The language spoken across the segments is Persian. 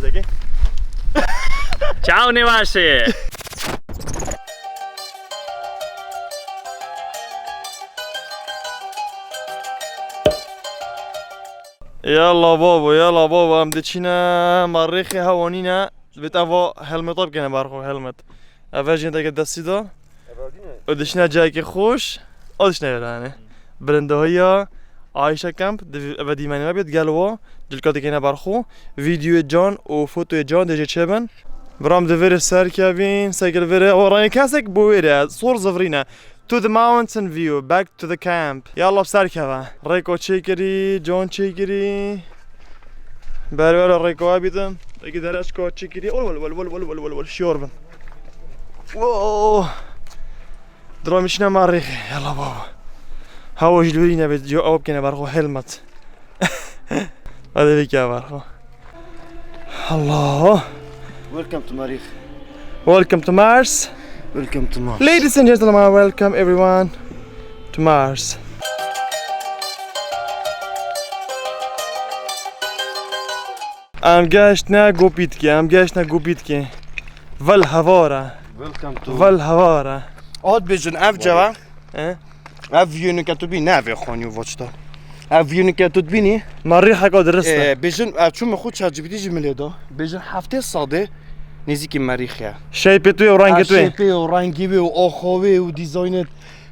Cześć. Ciao Nevashi. يلا بابا ام دچینا مریخ هوانینا بتاوا هلمت طب کنه برخو هلمت افاجین تا قد السيدا ودشنا جاكي خوش ودشنا يعني برنده هيا عايشه كامب ابدي ماني ما بيت قالوا دلكاتي كنا برخو فيديو جان وفوتو جان دجي تشبن برام دفير سار كابين سايكل فير وراي كاسك بويرا صور زفرينا to the mountain view back to the camp يلا بسار كذا ريكو تشيكري جون تشيكري بربر ريكو ابيدم اكيد راشكو تشيكري ول شوربن واو درامشنا مريخ يلا بابا هاو جلورينا بجو اوب كنا برخو هلمت هذا بك يا برخو الله Welcome to Marikh. Welcome to Mars. Welcome to Mars. Ladies and gentlemen, welcome everyone to Mars. ام گشتنا گوبیتکی ول هوارا Welcome to هوارا Ad bejun ev ceva. Ev yönü ke tu bini ne ev xaniyo vaçta. Ev yönü ke tu bini. مريحة قد رسنا Bejun ev çum xu ChatGPT jimle da. Bejun hafte sade نزیکی مریخ ya. شاي بيتوي ورانج توي شیپی و رنگی و آخوی و دیزاینت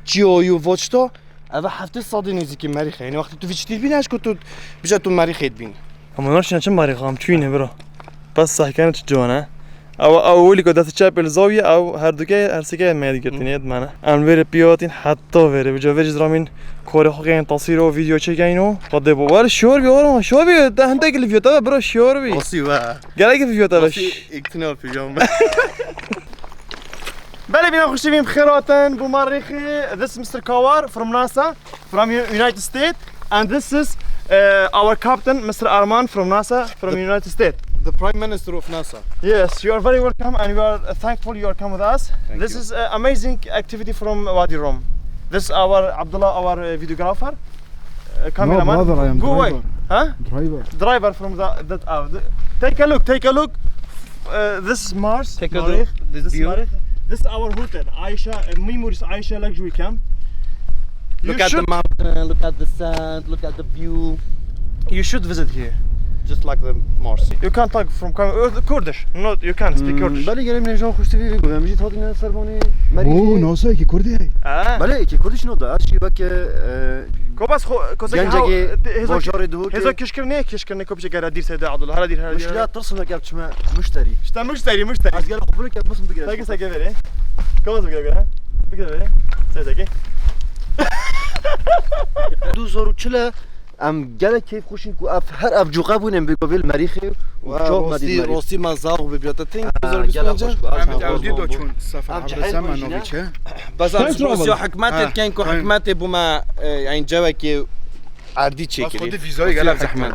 چیایی و واچتا. اول هفته ساده نزیکی مریخ. یعنی وقتی تو ویچ بینی اش که تو بیشتر تو مریخ بینی. اما نرشنا كم مريخ عم توينه برو بس صح كانت جوانا او اولي قد تشاب الزاويه او هردوكي هرسكي ما يدقتني يد معنا ام فيري بيوتين حتى فيري بجو فيجز رامين كوري خوكين تصوير فيديو تشيكاينو قد بوار شور بيورو شور بي ده هندك الفيديو تبع برو شور بي Nasıl be? قالك الفيديو تبع İktina yapacağım. بلا بينا نخش فيهم خيراتن بمريخي this Mr. Kawar from NASA from United States and this is our captain Mr. Arman from NASA from United States. The Prime Minister of NASA. Yes, you are very welcome and we are thankful you are come with us. Thank This you. is amazing activity from Wadi Rum. This is our Abdullah, our videographer, cameraman. No, brother, I am Go away. driver. Huh? Driver. Driver from that out. Take a look. This is Mars. Take a Marikh. look, this This is view. Marikh. This is our hotel, Aisha, Memories Aisha Luxury Camp. Look You at should- the mountain, look at the sand, look at the view. You should visit here. Just like the Mars. You can't talk from Kurdish. No, you can't speak Kurdish. بله گریم نجان خوشتی وی بگو همجی تادی نه سربانی اوه ناسا کی کردی هی Ah. بله کی کردیش نو دا چی بک Kobas kosa گنجگی باجار دو هذا كشكرني كوبش قاعد ادير سيد عبد الله هلا دير مشكلات تصل لك بتشما مشتري اشتا مشتري از قال خبر لك بس مدقر تاكي ساكي فيري كوباس بقى بقى سيدك دو زورو چلا ام گله کیف خوشین کو اف هر اف جوقه بونم بگو ویل مریخ و چوب مدید راستی مزاق ببیاته تین حمد عودی دو چون سفر عبر زمان نویچه بس Thanks, روسیا Robert. حکمت کن کو حکمت بوما این جوا که عردی بس خود چیکری ویزای گله زحمت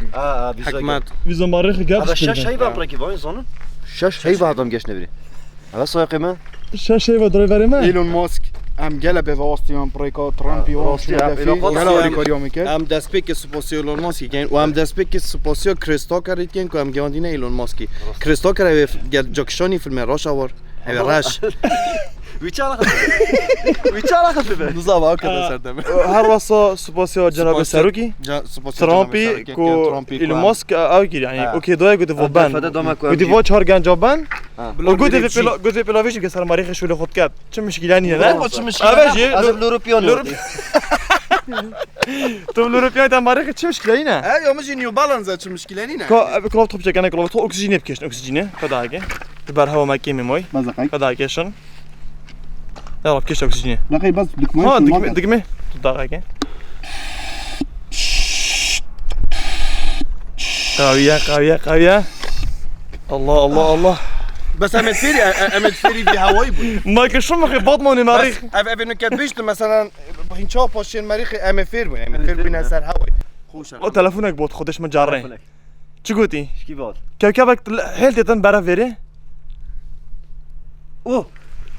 حکمت ويزا مريخ هذا قابش الشاش هي بام راكي فاين زون الشاش هي بعضهم جاش نبري هذا سايق ما شاشة ودرايفر ما ایلون ماسک ام گله به واسطه من پریکا ترامپی و راستی، ایلون ماسک گله آریکاریو میکرد ام دست پیک سپاسیو ایلون ماسکی کن و ام دست پیک سپاسیو کریستا کرد کن که ام گواندینه ایلون ماسکی کریستا کرد جاکشانی فیلم راش آور راش ويتشارا خفيفه نظام هكذا سردم هر وصا سباسيو جناب ساروكي ترامبي كو ايلون ماسك او كي يعني اوكي دوي قلت فوبان قلت فو چهار گنجابن وقلت في بلاويش که سر مريخ شو خود کرد چه مشكله ني نه چه مشكله هذا الاوروبيان تو الاوروبيان ده مريخ چه مشكله نه ايوه مش نيو بالانس چه مشكله ني كلوب توب چكنه كلوب تو اكسجين بكشن اكسجين كداگه بر هوا مكيمي موي مزقای كداگه شن يلا بكش اكسجين لقي بس ها دكمه دقمه تداگه قوية الله بس امد فيري في هواي بود ما كشم خي بطموني مريخ اف انه كاتبيش مثلا بخين شوف باشين مريخ ام فير بون ام فير بين سر هواي خوش او تلفونك بود خودش من جارين چی گویی؟ شكي بعد كوكبك هل تتن برا فيري؟ اوه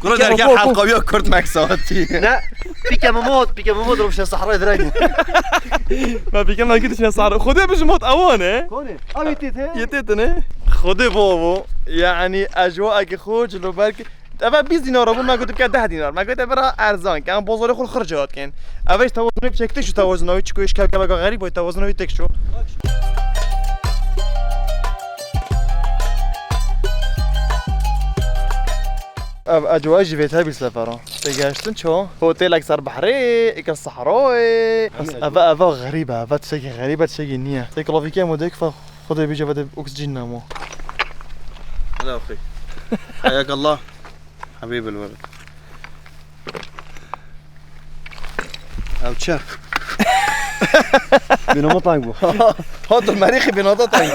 كرة درجة حلقة ويا كرت مكساتي لا بيكا مموت روش الصحراء دراجي ما بيكم ما قلتش يا صار خذها بجموت اوانه كوني ابي تيت يتتنه خودی بابو یعنی اجواء که خوش لو برک اول 20 دینار بود ما گفتم که 10 دینار ما گفتم برا ارزان که بازار خود خرجات کن اولش توازن بچکته شو توازنوی چیکو اشکال که غریب بود توازنوی تک شو اجواء جيبتها بالسفرة تجاشتن شو هوتيل اكثر بحري اك الصحراوي افا غريبة افا تشي غريبة تشي نية سيكلوفيكيا موديك فخذ بيجي فدا اكسجين نامو هلا اخي حياك الله حبيب الولد او تشا بينما طايبو هات المريخي بناطة طيب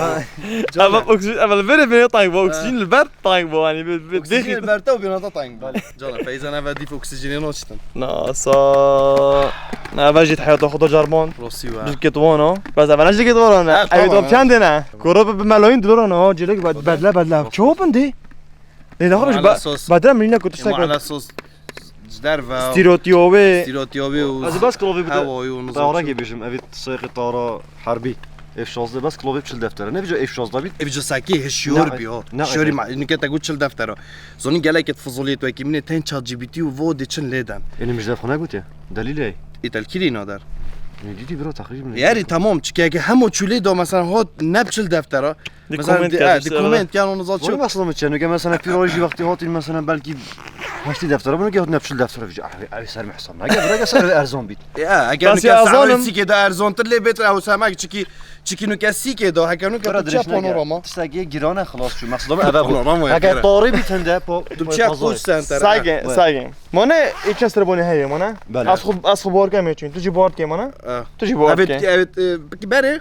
افا اكسجين افا البرد بين طيب اكسجين البرد طيب يعني اكسجين بدي البرتا وبناطة طيب جانا فاذا انا بدي في اكسجين نوشتن ناسا افا جيت حياته خذ جربون روسي جيت وانا بس افا نجي جيت وانا ابي دوب كاندنا كوروب بملايين دولار انا جيلك بدله شو بندي لا خرج بعدين منين كنت على اشتغل صوص جدرفا ستيريوتيوبي ستيروتيوبي و از بس کلوبی هوایی و بده نظام طاره گیبیشم اوید سایق طاره حربی F16 بس کلوبی بچل دفتره نه بیجا F16 بید ابجا ساكي هشيور نعم. بيو نعم. شوري مع انك تقول شل دفتره زوني قالك تفضليت وكي من تين شات جي بي تي وفو دي تشن ليدن یعنی مش دفخونه گوته دلیل ای ايتالكيلي نادر دیدی برو تقریبا يعني تمام تشكي همو تشولي دو مثلا هو نبشل دفتره مثلا دي كومنت كانوا نزال ولی شو مثلا میچنه که مثلا پیروژی وقتی هاتین مثلا بلکی هشتی دفتره بونو که هات نبشل دفتره بیجا اوی سر محسن نگه برای سر ارزان بید يا اگر بس نك يا سعر ظالم. سيكي دا ارزون تلي بيت او سماك تشكي نو كاسيكي دو هكانو برا كتشا درش بانوراما نگه تستگی گیرانه خلاص شو مقصدم اوه بانوراما يا اگر كرا طاری بیتنده پا تبشا خوش سنتر سايقين مانا ايش استربوني هي مانا بله. اصخ بارك ميچين تجي بارك مانا تجي ابد بارك ابد بري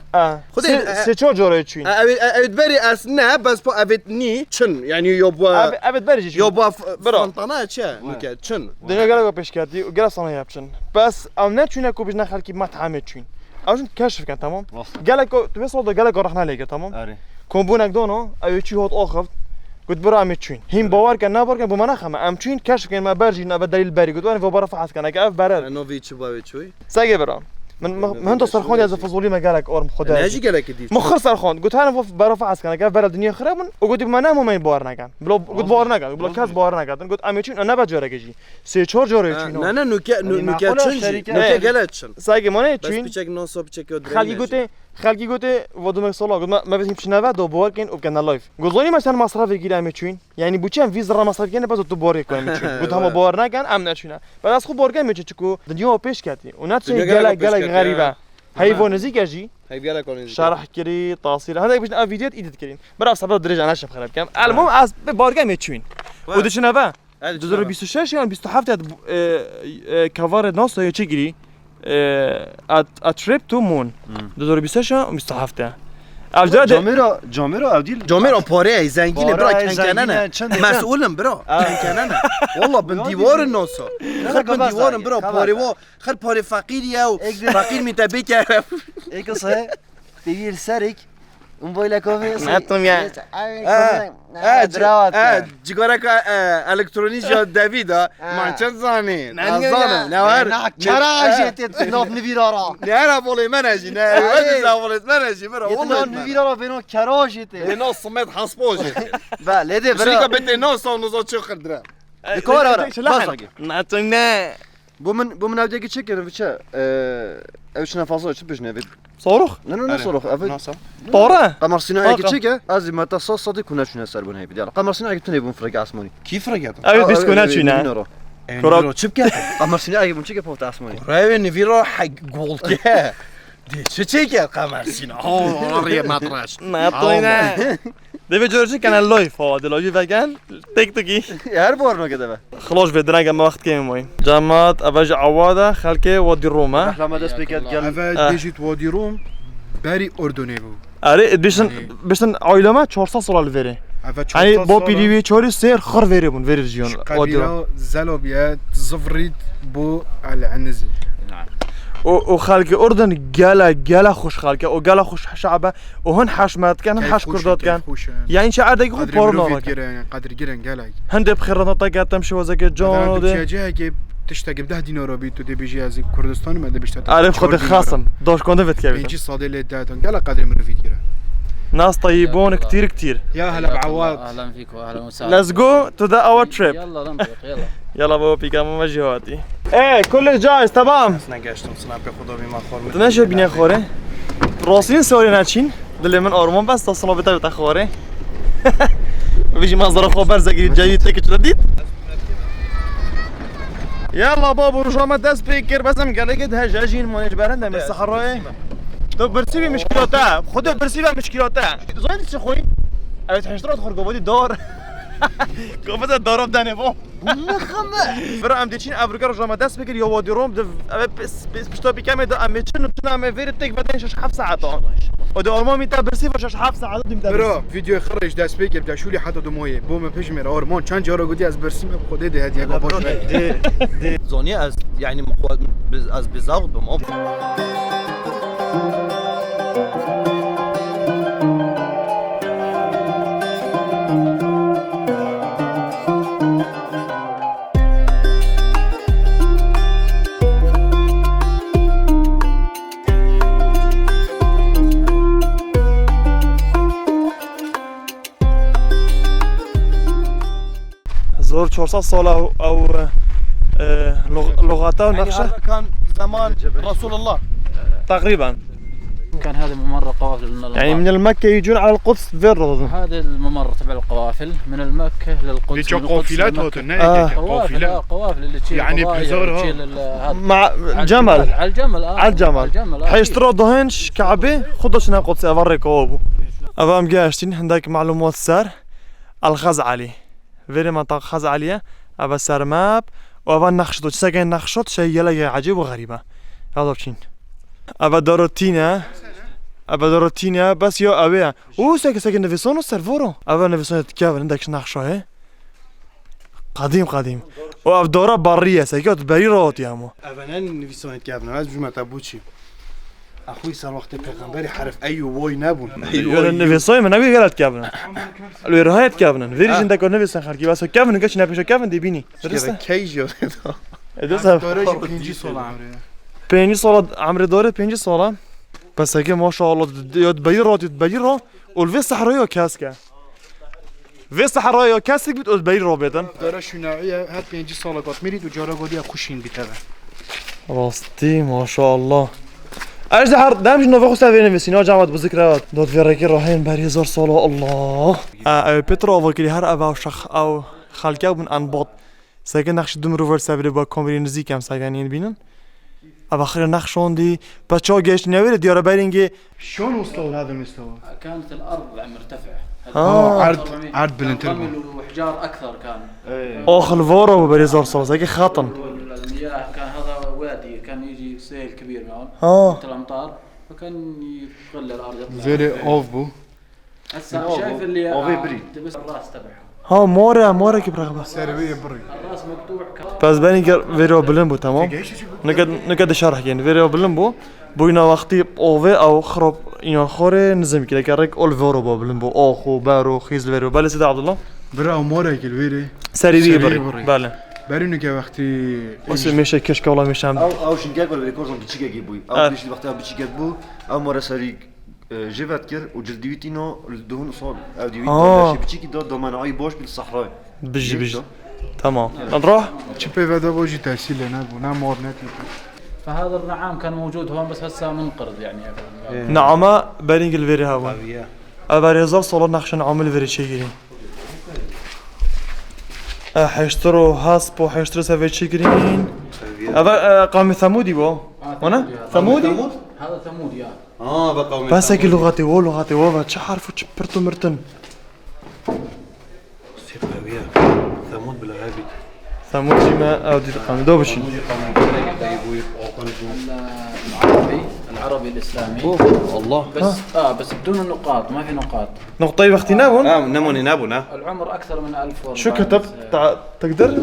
خذ سي چور جوره چين ابد بري اسنا بس بو ابد ني تشن يعني يوبوا ابد برجي يوبوا برا. فانطانا تشا نكا تشن دنيا قالوا پیش کردی و گرا سانا yapçın بس ام نه چونه کو بجنا خلکی ما تعامل چين اوجن كشف كان تمام قالك تو بس والله قالك رحنا ليك تمام اره كومبونك دونو ايو چي هوت اخفت قلت برا ام چين هم باور كان نبر كان بمنا خما ام چين كشف كان ما برجي نبا دليل بري قلت انا برا فحص كان اف برا نوفيتش باويتشوي ساقي برا من هندو سرخون يا فضولي ما قالك اورم خدا ناجي قالك دي مخر سرخون قلت انا برا فحص كان اف برا الدنيا خرابن وقلت بمنا مو ما باور نكان قلت باور نكان بلو كاس باور نكان قلت ام چين انا بجوره جي سي چور جوره چين لا لا نوكا معقولة تشن شركة. نوكا قالت تشن ساقي مانه بس چين بيچك نو سو بيچك خلقي قلت ودومك صلاة قلت ما بسيم شنو دو بوركن وكان لايف قلت لي مثلا مصرف يجي ام چين يعني بوچم فيزا مصرف كان بس تو بورك ام چين قلت هم باور نكان ام نشنا بعد خو بورك ام چكو دنيا پیش كاتي ونات قالك غريبه حيوان زيكاجي هاي قالك اون شرح كري تاصيل هذا باش فيديوهات ايديت كرين برا صبر درجه انا شف خراب كام المهم از بورك ام چين ودشنا با 2026 يعني 27 كفار ناس يا چيغري ا تريب تو مون 2026 و 27 افجاد جامرا اودیل جامير بوري زنگينه برا بوري كان زنگينه، كان چند مسؤولم برا كان انا والله بن ديوار الناس خل بن ديوار برا بوري و خل بوري فقير و فقير متبيك ایکسه دیویل سریک اون بایلا کافی نتم يا جيكورك الكترونيك يا دافيدا ما كان زاني نظام نوار چرا جیت ناف نویرارا نه بولي مناجي نه بولي مناجي برا والله والله نویرارا بینو کراجیت نص صمت حسبوجي بله ده شركه برا بنت نص ونص شو خدره کار آره باز نتم نه بومن اودیگی چه کنه بچه اوش نفاسا چه بجنه بید صاروخ نه صاروخ اول طاره قمر صناعي كي تشيكا ازي ما تصص صديق كنا شنو سر بن هي بدي قمر صناعي كنت نبون فرق عصموني كيف رجعت ابي بسكونات شنو كرة شبكة قمر صناعي بن تشيكا فوت عصموني رايي نفيرو حق قولك دي شو تشيكا قمر سينا هو ما طراش نطينا دبي جورجي كان اللايف هو دلوقتي فاجان تيك توكي هر بار ما كده خلاص بدنا ما وقت كم وين جامعات ابج عواده خلكي ودي روما احلى ما دست بكات قال اول ديجيت وادي روم بري اردني بو اري بيشن عائله 400 سال الفيري يعني بو بي چوري سير خر فيري بون فيري ريجيون ودي قبيله زلوبيا زفريد بو العنزي وخلق اردن قالا خوش خلقه وقالا خوش شعبه وهن حشمات كان حش كردات كان يعني شعر دقيق خو بورنو قدر جيران قالك هند بخير نطاقات تمشي وزك جون ودي جاي تشتاق ب 10 دينار بيت تو بيجي از كردستان ما بيشتا عارف خد خاصم دوش كنت بتكلم بيجي صادي لداتن قال قدر من فيديو ناس طيبون كتير كتير. يا هلا بعواد. اهلا فيك واهلا وسهلا. Let's go to the our trip. يلا ننطلق يلا. يلا بابا بيكا ماما جواتي. ايه كل جاهز تمام. نگشتم سناب خدا بی ما خور تو نشو بینی خوره. راستین سوری نچین. دل من آرمان بس تا صلا بتا خوره. بيجي منظر خبر زگیری جدید تک جدید. يلا بابا رجعنا دست بيكر بس ام قال لك هجاجين مانيش برنده من الصحراء. تو برسيبي مشكلاتها خذ برسيبي مشكلاتها زين شو خوي ابي تحشرات خرج بودي دور كوفتا دورم داني بو برا ام ديشين افريكا رجعنا دست بيكر يا وادي روم بس تو بكام ده ام تشنو تنام فير تك بعدين شش حف ساعات ودي اورمان ميتا برسيبي شش حف ساعات ديم برا فيديو خرج دست بيكر بتاع شولي حتى دمويه بوم بيجمر اورمان چند جارو گودي از برسيم خود ده هديه باش زونی از یعنی از بزاق به ما زور 400 سال او لغاته ونقشه كان زمان رسول الله تقريبا. كان هذا ممر القوافل من الله. يعني من المكة يجون على القدس فين رضا؟ هذا الممر تبع القوافل من المكة للقدس. دي من القدس قافلات للمكة. هوت قوافل قوافل اللي تشيل يعني بضايع، بهزار تشيل هذا مع الجمل على الجمل على الجمل حيشتروا دهنش كعبة خذوا شنو قدس أوريكم أبو أبا أم جاشتين عندك معلومات سر الخزعلي فيري منطقة خزعلية أبا سر ماب وأبا نخشط وتساقين نخشط شيء يلا عجيب وغريبة هذا بشين أبا داروتينا بس يو أبيع ساكن نفسون السرفورو أبا نفسون تكافل عندك نخشة هي قديم وأب دورة برية ساكت بري روت يا مو اولا نویسان کردن از جمعه تبوچی اخوی سر وقت پیغمبری حرف ای وای نبون نفسون من نبي قالت كافن الورايات كافن فيريج عندك نفسون خارجي بس كافن قش نبيش كافن دي بيني درسته کی جا درسته دورج 5 سال عمره 5 سال عمري دورة 5 سال بس هيك ما شاء الله يتبيرو والفي صحراء كاسكا في صحراء كاسك بتقول بيرو بدن داره شناعیه هر 5 سال قط میرید و جارا گودی خوشین بیتره راستي ما شاء الله أجدر دامج نوفو سافين مسينا جامعة بذكريات دوت في ركي راهين بري زور صلاة الله بترو وكلي هر أبا وشخ أو خالكا من أنباط ساكن نخش دم روفر سافري با كاميري نزيك هم ساكنين بينن أبا خير نخشون دي بتشو جيش نوير ديارة بيرينجي شلون وصلوا لهذا المستوى؟ كانت الارض مرتفعه. عرض بالانتربه رمل وحجار اكثر كان. آخر فورو بري زور صلاة ساكن خاطن المياه كان هذا وادي كان يجي سيل كبير معه مثل الامطار فكان يغلي الارض يطلع. فيري اوف بو هسه شايف اللي بس الراس تبعها مورا كبر سيربيه بري الراس مقطوع بس باني فيديو بلمبو تمام نقد شرح يعني فيديو بلمبو بوينا وقتي اوفي او خرب يعني خوري نزم كده كرك اول فورو بلمبو اخو بارو خيز فيديو بله سيد عبد الله برا مورا كالفيري سريري بري بله برينو كي وقتي بس مش كشك والله مش عم او شنجاك ولا ريكورد دي تشيكا جيبوي او بيش وقتها بتشيكا بو او مرة سريك جيفات كير وجلديوتينو الدهون صار او ديوتينو بتشيكي دو دومانعي باش بالصحراء بيجي تمام نروح تشبي فدا بوجي تحصيل نابو نامور ناتي فهذا النعام كان موجود هون بس هسه منقرض يعني نعمة بارينج الفيري هوا أباريزال صلوا نخش نعم الفيري شيء حيشتروا هاسبو حيشتروا سافي شيكرين أبا قام ثمودي بو وانا ثمودي هذا ثمود يا بقى بس هيك لغتي و شو عارفوا شبرتو مرتن ثمود بالغابي ثمودي ما أودي قام دوبشين العربي الاسلامي الله بس بس بدون النقاط ما في نقاط نقطي وقتي نابون نموني نابونا العمر اكثر من 1000 شو كتبت تقدر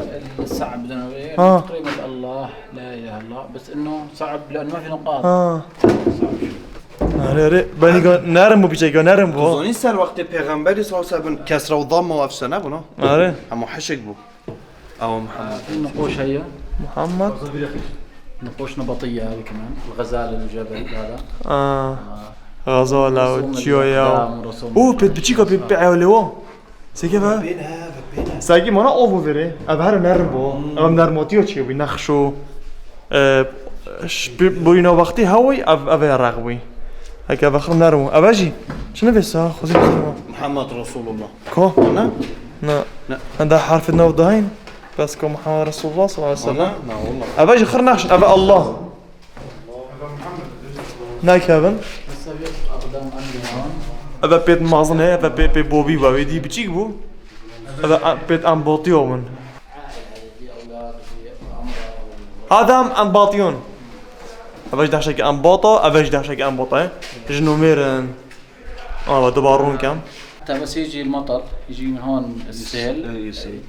صعب بدنا تقريبا الله لا اله الا الله بس انه صعب لانه ما في نقاط ري باني نارم بيجي نارم بو زوني سر وقت پیغمبری صلی الله علیه و کسر و ضم و افسه نبونا آره اما حشق بو او محمد النقوش هي محمد نقوش نبطيه هذه كمان الغزال الجبل هذا غزالة وتشيويا قدام ورسوم. اوه بيت بتشيكا بيت بيعوليو سيكيفا ساقي مانا اوفو فيري ابهر نربو ام نرموتيو تشيو بينخشو بوينو وقتي هوي ابي رغوي هكا بخر نرمو اباجي شنو بيسا خذي محمد رسول الله كو لا لا لا. عندها حرف النو داين بس كو محمد رسول الله صلى الله عليه وسلم لا والله اباجي خر نخش ابا الله نايك هافن هسه بيت اقدام عندي هون. ابا بيت مازن هي ابا بيت بوبي بابي دي بتشيك بو ابا بيت ام بوتيومن في اولاد في عمره. هذا ام باطيون اباش داشك ام بوطا اباش داشك ام بوطا جنو ميرن دوبارون كم حتى بس يجي المطر يجي من هون السيل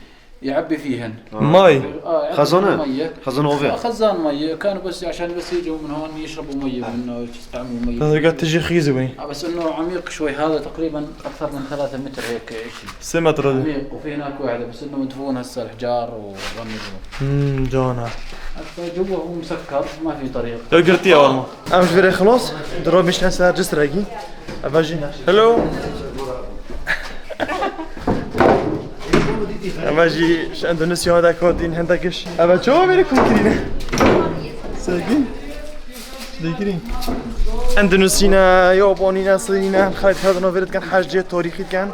يعبي فيهن. ماي يعبي خزانة مية. خزانة وفيها خزان مية كانوا بس عشان بس يجوا من هون يشربوا مية منه يستعملوا مية. هذا قاعد تجي خيزوي بس انه عميق شوي هذا تقريبا اكثر من 3 متر هيك شيء. سمت رد عميق وفي هناك واحدة بس انه مدفون هسه الحجار والرمل. جانا حتى جوا هو مسكر ما في طريق. لو قلتي اول ما ام جبري خلاص دروب مش ناس جسر اجي اباجي هلو اباجي ش اندونيسيا هذا كودين هندكش ابا شو بينكم كرينا ساكين ديكرين اندونيسينا يابانينا صينينا خالد هذا نوفيرت كان حاجه تاريخي كان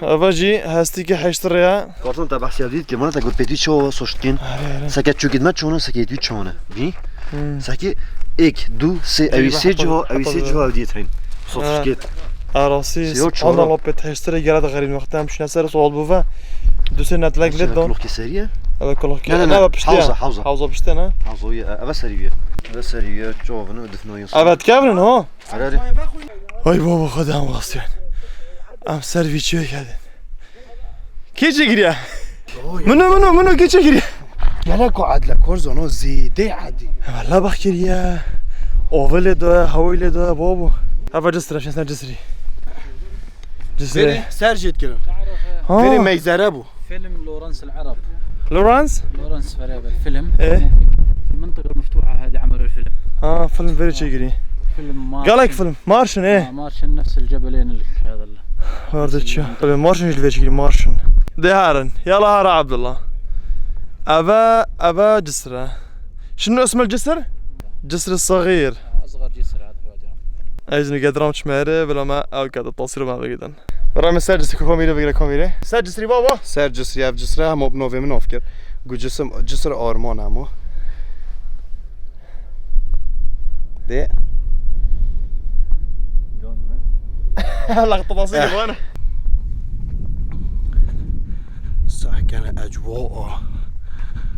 افاجي هاستيكي حيشتريها كارتون تبع سياديت كمان تقول بيتي شو سوشتين سكت شو قد ما تشونه سكت بيت شونه بي سكت اك دو سي اوي سيجو ديتين صوت سكت راسي سيوت سبحان شورا. الله بيت حيشتري قراد غريب وقتها مش نسر صوت بوفا دو سنة تلاقي لدون لوخ كسريه هذا كله لا، لا، لا. انا بشتيها حوزة. حوزة بشتنا عزوية ابا سريويه ابا سريويه شوفنا دفنوا يوصل ابد كابرن هو حراري هاي بابا خدها غاصين ام سيرفيتشي هذا كي تجري منو كي تجري مالكو عدلة كورزونو زيدي عادي والله بحكي يا اوفل ده هويل ده بابا ابا جسر عشان اسمه جسري سرجت كلام ها فيري ميزربو فيلم لورنس العرب. لورانس لورنس فريبل فيلم. ايه في المنطقة المفتوحة هذه عملوا الفيلم. ها فيلم فيري تجري فيلم مارشن. قال لك فيلم مارشن ايه مارشن نفس الجبلين اللي هذا اللي. وردتشو فيلم مارشن اللي فيري مارشن ده هارن يلا هارا عبد الله ابا جسره شنو اسم الجسر؟ جسر الصغير اصغر جسر هذا في وادي رم. ايزني قد رامش مهري بلا ما او قد التصوير ما بقيدن رامي ساجس كوميري بقرا كوميري ساجسري بابا سر جسر ياف جسر هم بنوفي من افكر قو جسر آرمان همو ده لقطة بسيطة وانا ساكن أجواء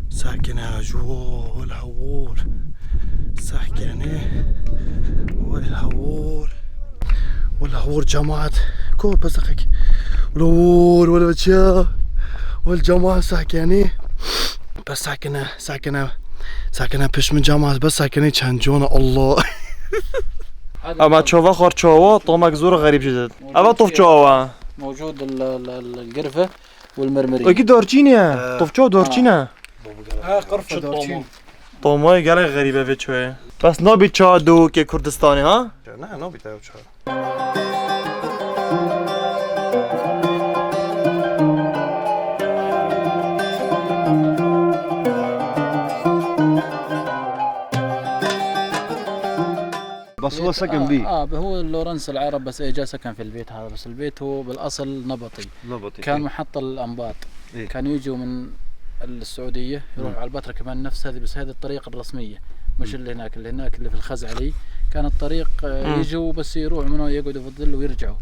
ساكن أجواء والهوور ساكن والهوور جماعة كو بسخك والهوور والبتشا والجماعة ساكنة بس ساكنة بش من جماعة بس ساكنة كان جونا الله اما تشوفا خور تشوفا طومك زور غريب جدا ابا طوف تشوفا موجود القرفة والمرمرية. اكيد دورتشينيا طوف تشوفا دورتشينا قرفة دورتشين طوماي قال غريبة في شوية بس نوبي تشادو كي كردستاني ها لا نو بيتاو شهر بس هو سكن بيه هو لورنس العرب بس اجى سكن في البيت هذا بس البيت هو بالاصل نبطي. نبطي كان محط الانباط. إيه. كانوا يجوا من السعودية يروحوا على البتراء كمان نفس هذه بس هذه الطريقة الرسمية مش اللي هناك اللي في الخزعلي كان الطريق يجوا بس يروحوا منه يقعدوا في الظل ويرجعوا.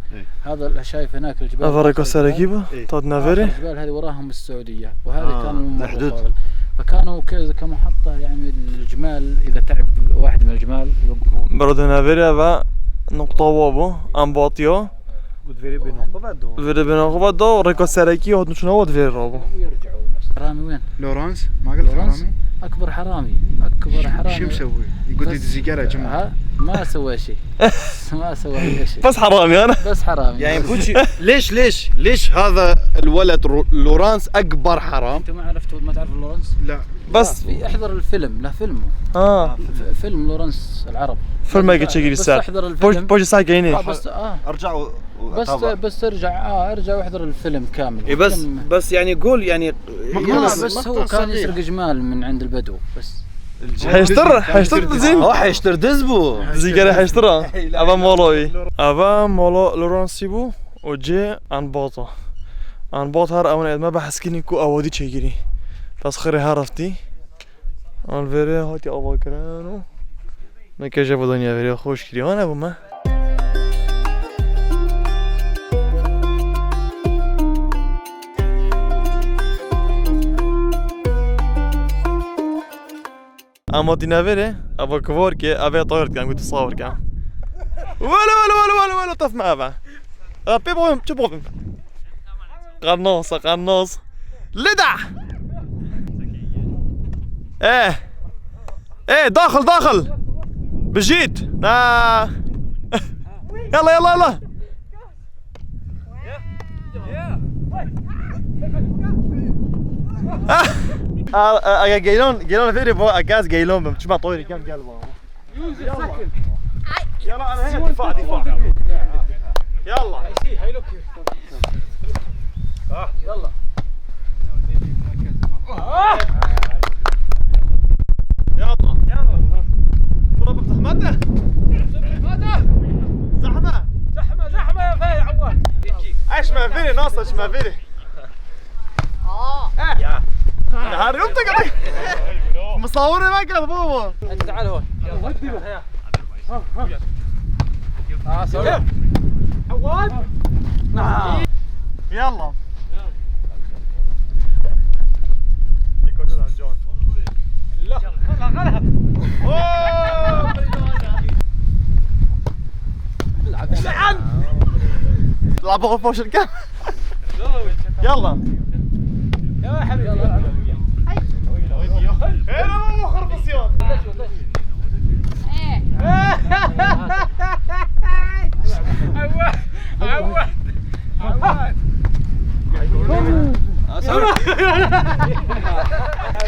هذا اللي شايف هناك الجبال افريكو سراكيبا تود نافيري الجبال هذه وراهم بالسعودية وهذه كانوا الحدود. مقابل. فكانوا كمحطة يعني الجمال إذا تعب واحد من الجمال يوقفوا. برد نافيري ابا نقطة وابو امباطيو قلت فيري بينو فيري بينو دو ريكو سراكي هاد شنو هاد فيري رابو ويرجعوا نفس رامي وين؟ لورانس ما قلت لورنس؟ رامي اكبر حرامي اكبر حرامي. شو مسوي؟ يقول لي بس- السيجاره جمعه. ها ما سوى شيء. ما سوى اي شيء. بس حرامي انا. بس حرامي. يعني بوتشي ليش هذا الولد لورانس اكبر حرام؟ انت ما عرفتوا ما تعرف لورنس؟ لا بس في احضر الفيلم له فيلم فيلم لورنس العرب. فيلم ما قلت شيء بس الساعة احضر الفيلم. بوجه ساعة جايين. بس ارجع بس ارجع واحضر الفيلم كامل. إيه بس الفيلم- بس يعني قول يعني بس هو كان يسرق جمال من عند البدو بس. حيشتر زين. حيشتر دزبو زيجاري حيشترها. ابا مولوي ابا مولو لورانسيبو وجي عن باطا عن باطا هر ما بحس كني كو اودي تشيجري تسخري هرفتي الفيري هاتي ابا كرانو نكجا بدنيا فيري خوش كري انا بما اما دينافيري ابا كفوركي ابي طاير كان قلت تصور كان ولا طف معاه بقى بيبو شوفوا قناص لدع ايه داخل بجيت يلا جايلون فيري بو اجاز جايلون بمشبع طويري كم قلبه يلا انا هنا دفاع يلا يلا ضرب زحمته زحمه يا فاي عواد ايش ما فيني ناصر ايش ما فيني نهار يمتك مصوري ما كان بابا انت تعال هون عواد يلا لعبوا غفوش الكام يلا يا حبيبي يلا هنا مو خربصيون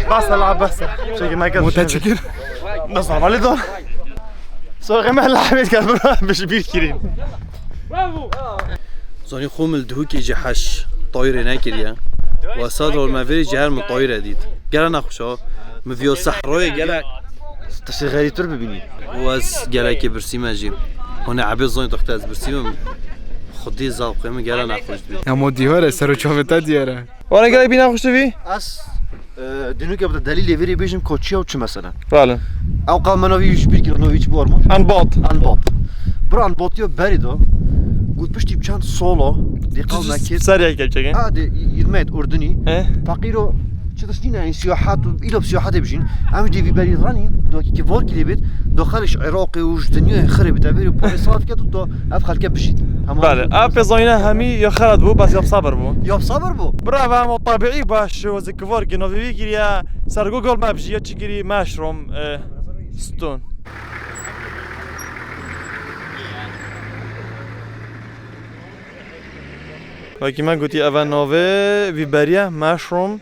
بس العب بس شكل ما كان متشكر. بس على دول صار ما لعبت كان مش بيركرين زوني خوم الدهوك يجي حش طايرة ناكريا وصادر ما فيري جهر من طايرة ديت قال انا خوشا مفيو صحراوي قال تشي غيري تربي ببینی واس قال كي برسيمة جي هنا عبيد زوني تختاز برسيمة خدي زاق قيمة قال انا خوش بيت اما دیاره سر و چاوتا دیاره. وانا قاعد بينا خوش تبي از دنو که بوده دلیل ویری بیشم کوچیا و چه مثلا فعلا او قام منوی یش بیر کیلو نویچ بارمون انباط انباب بران باتیو بریدو قلت بشتي بچند سولا دي قام نكيد سريع كيف عادي يرميد اردني ايه فقيرو چه دستين يعني سياحات إلى سياحات بيجين عم دي في بالي رانين دو كي فور كي بيت دخلش عراقي وش دنيا خرب تعبير بوليسات كده دو افخل كبشيت بله اب زينا همي يا خالد بو بس يا صبر بو يا صبر بو برافو هم طبيعي باش وزكفور كي في كيريا سر جوجل مابس يا تشكري ماشروم ستون وكما قلتي افا نوفي فيباريا ماشروم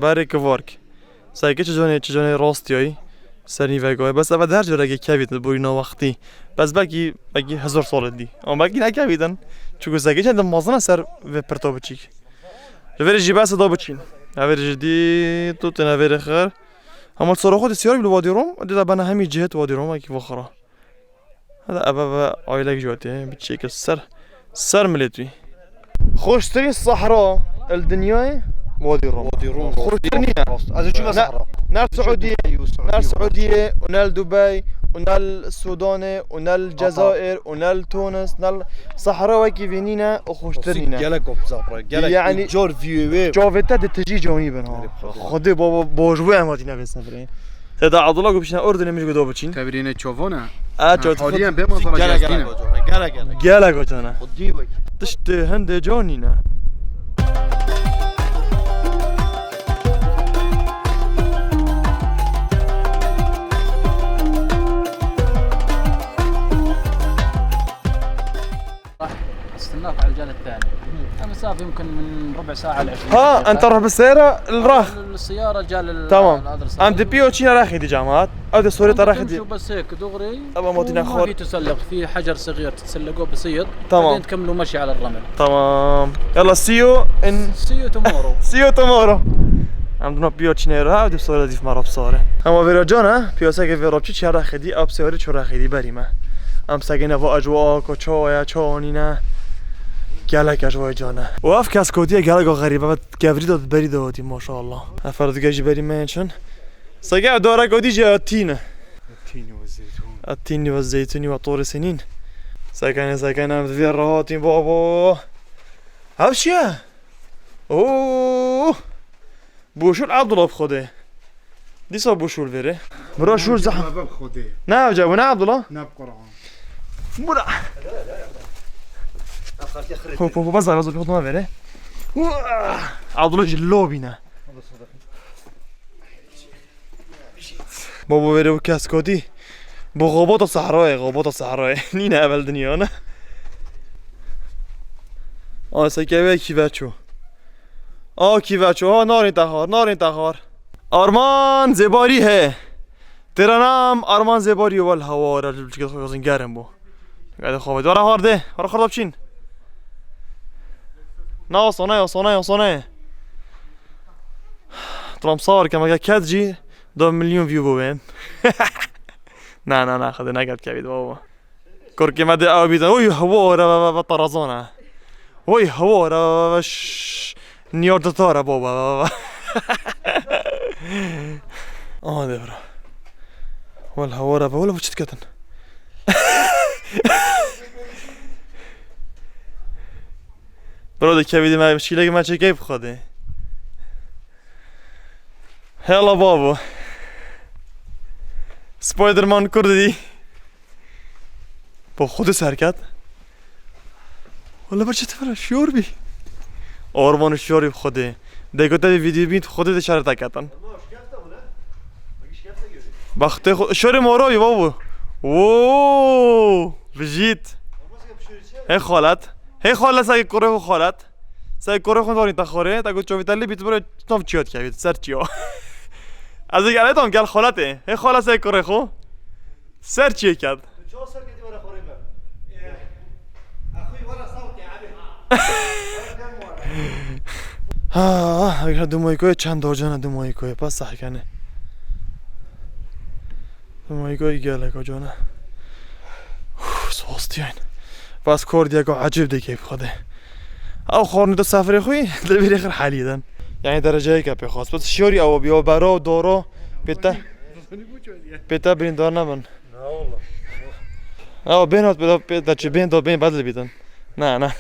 باري كفورك سايكي چجوني راستيوي سرني فيغوي بس افا در جوره كيفيت بورينا وقتي بس باقي هزار سال دي اما باقي نكيفيدن چوكو سايكي چند مازنا سر في برتو بچيك جوری جیباس دو بچین اولی جدی تو تنویر خیر هم الصراحة السيارة بالوادي روم ده بنا همي جهة وادي روم كيف أخرى هذا أبا عائلة جواتي بتشيك سر ملتوي خوش ترين الصحراء الدنيا وادي روم خوش ترين از چه صحرا نال سعودية ونال دبي ونال السودان ونال الجزائر ونال تونس نال صحراء كيفينينا وخوش ترينا جالك بزابرا جالك يعني جور فيو جوفيتا تجي جوني بنها خدي بابا بوجوي ما تينا بسافرين هذا عضلة قبشنا أردن مش قدوا بتشين تبرين چوفونه حاليا به منظر جاستینه جالا قلتنا تشت هند جونينا هناك على الجهه الثانيه. المسافه يمكن من ربع ساعه ل 20 ها دقيقة. انت روح بالسيارة الراخ. السياره جال تمام. عند بيو تشينا راخي دي جامعات او دي سوري راخي دي. شو بس هيك دغري. طبعا موتينا وما خور. في تسلق، في حجر صغير تتسلقوه بسيط. تمام. بعدين تكملوا مشي على الرمل. تمام. يلا سيو ان سيو تومورو. سيو تومورو. عندنا بيو تشينا ودي سوري دي في مرة بصارة. اما فيراجانا بيو ساكي في ربشي تشي راخي دي اب سوري تشو راخي دي بريمه. ام ساكينا فو اجواء كوچويا چونينا. گلک اجوای جانه و اف کس کودیه گلک غریبه و گوری داد بری دادی ماشاءالله افراد گیجی بری منشن سگه داره کودی جه التين التين والزيتون وطور سنين سكن في الرهات بابا هاوشيا اوه بوشول عبد الله بخده دي صار بوشول فيري برا شو زحمه باب خودي نعم جابونا عبد الله ناب قرعان برا هو بس على زوج ما فيري عبد الله جلوبينا بابا فيري وكاسكودي بغابات الصحراء نينا قبل دنيانا سكيبه كيفاتشو كيفاتشو نار انتحار آرمان زباری ہے تیرا نام آرمان زباری والهوا را چیکار خواستین گرم بو قاعد خوابید ورا هارده ورا خراب چین نه صنایع طالما صار كما كاتجي 2 مليون فيو بوين نه خدي نقد كبيد بابا كوركي ما دي او بيدا وي هوا را طرزونه وي هوا را نيورد تورا بابا دبرا والهوا را ولا وش تكتن برادر كبيد ما شيلك ما چه كيف خده هلا بابا سپایدرمان کردی با خود حرکت ولی بچه تفره شیور بی آرمان شیوری بخوده دیگه تا ویدیو بین خودت اشاره کردن بخته خود شوری مارا بی بابا اوه بجید هی خالت سعی کره خالت سعی کره خود داری تخوره تا گفت چوبی تلی بیت بره نام چیات کردید سر چیا از اگر ایتام گل خالته هی خاله سعی کره خو سر چیه کرد چه سر کدی ورا خوره بر اخوی ورا صوت يا عمي اگر دمایگاه چند درجانه دمایگاه پس صح کنه دمایگاه گله کجانه سواستیان بس کردی که عجیب دیگه بخوده او خورنی تو سفری خوی دبیر خیر حالیدن یعنی درجه که بخواست بس شوری او بیا برا و دورا بیتا بریندار نبن نه والله او بینات بیتا چه بین دو بین بدل بیدن نه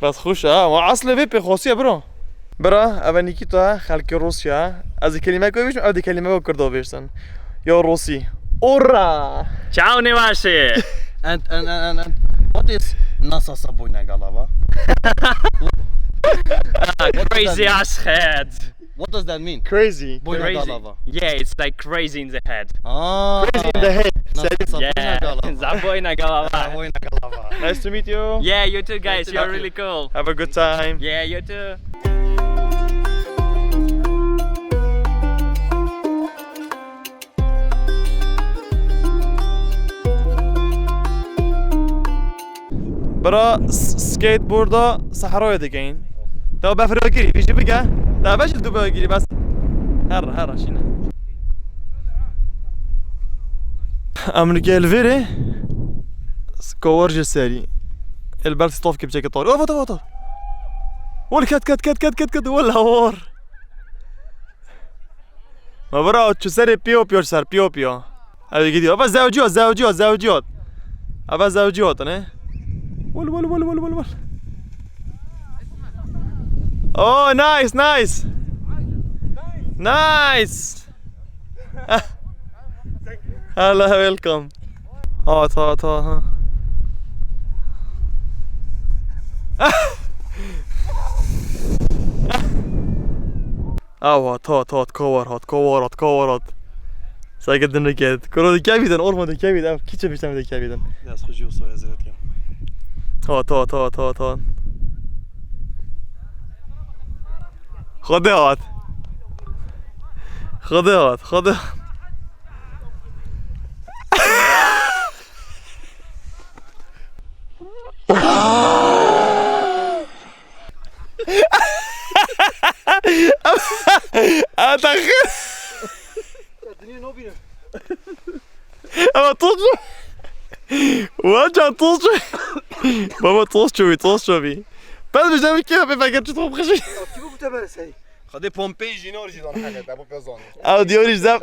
بس خوشه ما اصل وی بخواسیه برا اول نیکی تو خلق روسیا از کلمه کوی بیشتن از کلمه کو کردو بیشتن یا روسی اورا Ciao Nevashe! And what is Nasa Saboyna Galava? Crazy ass head! What does that mean? crazy Boyna Crazy. Galava. Yeah, it's like crazy in the head. crazy in the head Nasa Saboyna Yeah, Galava. Zaboyna Galava. Saboyna Galava. nice to meet you Yeah, you too guys, to you're meet you. really cool. have a good time Yeah, you too. برا سكيت بوردا صحراوي دقين تو بفرقيري بيجي بقى لا باش دو بقيري بس هر شينا امريكا الفيري سكورج الساري البلد طوف كيف جاك طور اوف ولا كات ولا هور ما برا تشو ساري بيو سار بيو هذه جديد ابا زوجيات ابا زوجيات نه ول اوه نايس هلا ويلكم هات ها هات كورات سايقدن ركيد كورو دي كابيدن اورما دي كابيد كيتش بيشتم دي كابيدن دست خوشی و سایه زرد کم هات هات هات هات هات خده هات خده هات خده اتاخر اما توصل وجه توصل بابا توصل توصل بعد مش دامي كيف بفكر تطلب خشي خدي بومبي جينور جيدان حاجه ابو بيزون او ديوريش زب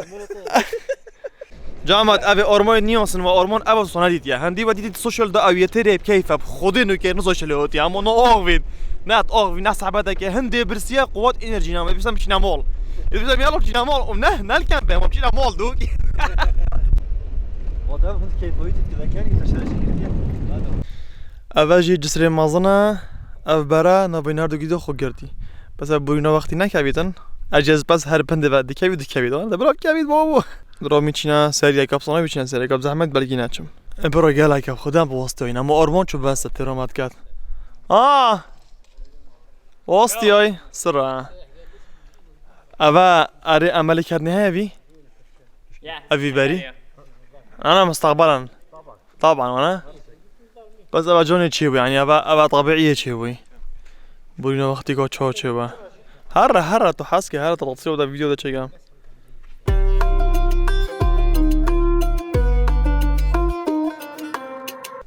جامعت اوی آرمان نیاسن و آرمان اوی سنادیت یا هندی و دیدید سوشال دا اویتری بکیف خودی نوکر نسوشال هاتی اما نه آوید نه آوید نه صحبت که هندی برسیه قوت انرژی نامه بیشتر میشینه مال بیشتر میالو چینه مال نه نلکن به هم چینه مال دوک وادام هند كيفويت تذكري تشارجي اوجی جسر مازنه او برا نبینار دوگیدو خو گردی پس بوینا وقتی نکبیدن اجاز پس هر پنده بعد دیکبید دبرا کبید بابا درا میچینه سری کاپسونه میچینه سری کاپ زحمت بلگی نچم برو گله کاپ خودم بواسطه اینا اما آرمان چو بس ترامت کرد واسطی ای سرا اوا اره عمل کردنی هیوی Yeah. اوی بری Yeah. انا مستقبلا طبعا وانا بس ابا جوني تشيبو يعني ابا طبيعيه تشيبوي بورينا وقتي كو تشو تشيبا هره تو حاسكي هره تصير ده فيديو ده تشيغا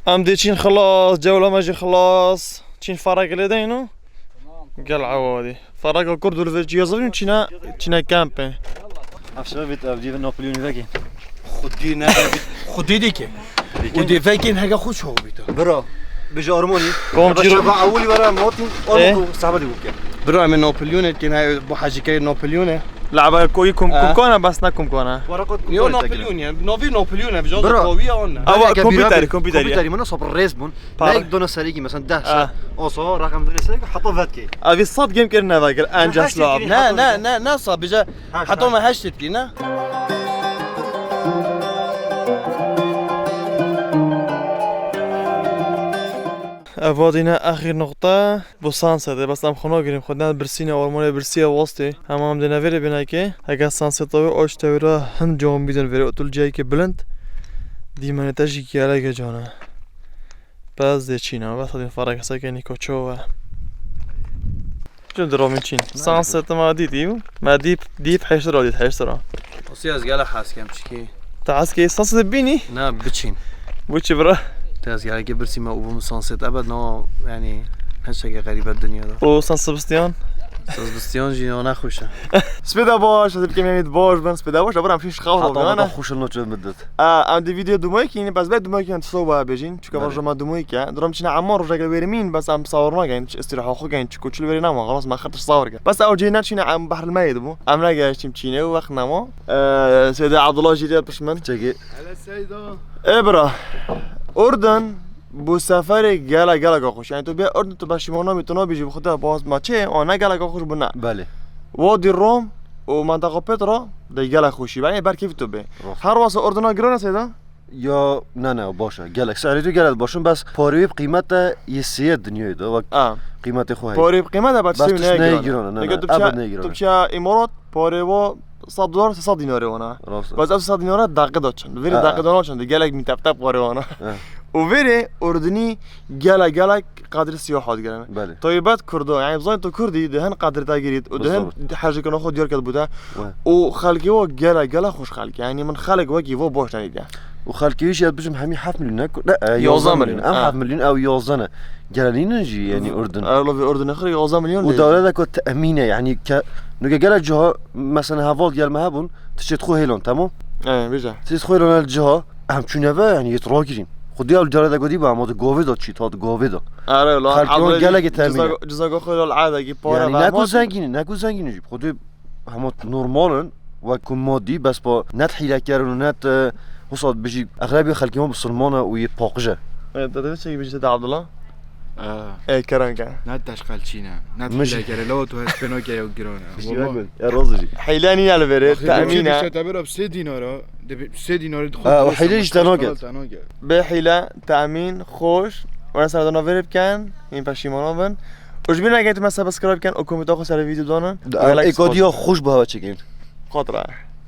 ام دي تشين خلاص جوله ماجي خلاص تشين فرق لدينو قال عوادي فرق الكرد والفيجي يزرين تشينا كامبين افشل بيت ابدي نابليون فاكي خدي ديك ودي فاكين حاجه خوش هو بيتا برا بجا ارموني قوم جيرو اولي ورا موتين إيه؟ صاحبتي بوكي برا من نابليون كان هاي بو حاجه كاي نابليون لعبه كويكم كونا بس نكم كونا ورقات يو نابليون يعني نوفي نابليون بجوز برا. قويه انا او كمبيوتر كمبيوتر من صبر الريس بون بار. لايك دونا سريكي مثلا 10 اوصو رقم دونا سريكي حطوا فاتكي ابي الصاد جيم كرنا فاكر انجز لعب نا صاب بجا حتى ما هشتت كينا افادينا اخر نقطة بوسانسا ده بس ام خنا گریم خودنا برسينا آرمان برسيا واسطه هم دنا ویره بنا که اگه سانسا تو اوش تورا هم جام بیدن ویره اتول جایی که بلند دیمانه تاجی کی علاقه جانا باز ده چینا بس این فرق هست که نیکوچو چون درامین چین سانسا تو ما دیدیم ما دیپ حیش را دید حیش را وسياز قال حاس كم شكي تعس که سانسا بینی نا بتشين بوچی برا تاز قال قبل سيما ابو مسانسيت ابد نو يعني هالشيء غريب الدنيا ده او سانسا بستیان بستيان جي انا خوشه سپیدا باش از کمی مید باش بن سپیدا باش برام فيش خاطر حطوا انا خوش النوت مدت عندي فيديو دموي كاين بس بعد دموي كان تصوبها بيجين تشوف بله. رجع ما دموي كان درام شنا عمار رجع ويرمين بس عم صورنا كاين استراحه خو كاين تشكو تشل ويرنا ما خلاص ما خدتش صور كان بس او جينا شنا عم بحر الميد مو عم لاقي تشيني وخنا مو سيدي عبد الله جديد بشمن تشكي على السيدة ابرا اردن بو سفر گلا خوش يعني تو بیا اردن تو بشیمونا میتونه بیجی بخدا باز ما چه انا گلا خوش بنا بله وادي الروم ومنطقه بترا ده گلا خوشی يعني بر كيف تو به هر واسه اردن گرونه سيدا یا نه باشه گلک سعری تو گلک باشون بس پاروی قیمت یه سیه دنیای ده و قیمت خواهی پاره بقیمت بعد بس شو توش نگیرونه نه ابد نگیرونه تو چه امارات پاره و $100 300 دیناره وانا راست باز 100 دیناره دقیقه داشتن ویری دقیقه داشتن گلک میتپتپ پاره وانا و ویری اردنی گلک قدر سیاحات گرن بله طيبات كردو يعني بزاين تو كردي دهن قدر تاجريت ودهن حاجه كانوا خود ديار كتبوتا وخلقي و جلا خوش خلق يعني من خلق وجي و باش نيدا وخالكيش ياد بجم حمي 5 مليون لا 11 مليون ام 5 مليون او 11 جالين نجي يعني اردن الله في اردن اخر 11 مليون ودولتك تامينه يعني ك نوجا جال جهه مثلا هافول ديال مهبون تشتخو هيلون تمام ايه بيجا تشتخو هيلون الجهه هم تشونفا يعني يتراجرين خدي الدولتك ودي با مود جوفيدو تشي تاد جوفيدو اره لا خالكيون جالك تامينه جزاك خير العاده جي بارا يعني ناكو زنگين نجيب خدي هم نورمالن و كومودي بس با نت حيله كارن ونت وصل بيجي اغلبيه خلقيهم بالسلمانه ويباقجه انت ده شيء بيجي عبد الله ايه كرنكا نتاش قالشينا مش- نتاش كده لو تو هسبنو كده وجرانا يا رازجي حيلاني على بريد تامينه تعتبرها ب 3 دينار ب 3 دينار وحيلة اشتناقت. بحيله تامين خوش وانا سر دانا ویرب کن این پشیمانا بن وش بین اگه تو من سابسکرایب کن و کامنت آخر سر ویدیو دانن اکادیا خوش به هوا چکین خاطره